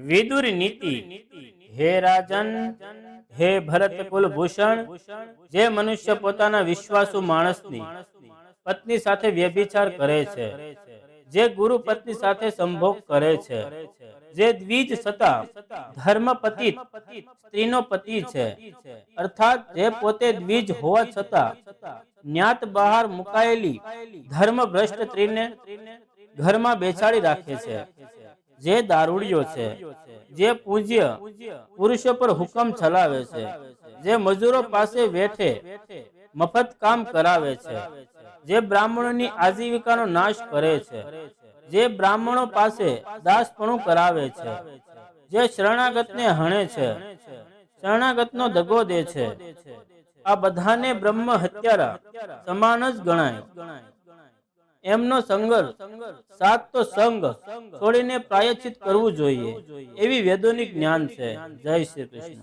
વિદુર નીતિ। હે રાજન, હે ભરત કુલભૂષણ, જે મનુષ્ય પોતાના વિશ્વાસુ માણસની પત્ની સાથે વ્યભિચાર કરે છે, જે ગુરુ પત્ની સાથે સંભોગ કરે છે, જે દ્વિજ છતાં ધર્મપતિત સ્ત્રીનો પતિ છે, અર્થાત જે પોતે દ્વિજ હોવા છતાં જ્ઞાત બહાર મુકાયેલી ધર્મભ્રષ્ટ સ્ત્રીને ઘરમાં બેસાડી રાખે છે, જે દારૂડિયો છે, જે પૂજ્ય પુરુષો પર હુકમ ચલાવે છે, જે મજૂરો પાસે વેઠે મફત કામ કરાવે છે, જે બ્રાહ્મણોની આજીવિકાનો નાશ કરે છે, જે બ્રાહ્મણો પાસે દાસપણું કરાવે છે, જે શરણાગતને હણે છે, શરણાગતનો દગો દે છે, આ બધાને બ્રહ્મ હત્યારા સમાન જ ગણાય। એમનો સંઘર્ષ સાત તો સંગ છોડીને પ્રાયશ્ચિત કરવું જોઈએ, એવી વેદોની જ્ઞાન છે। જય શ્રી કૃષ્ણ।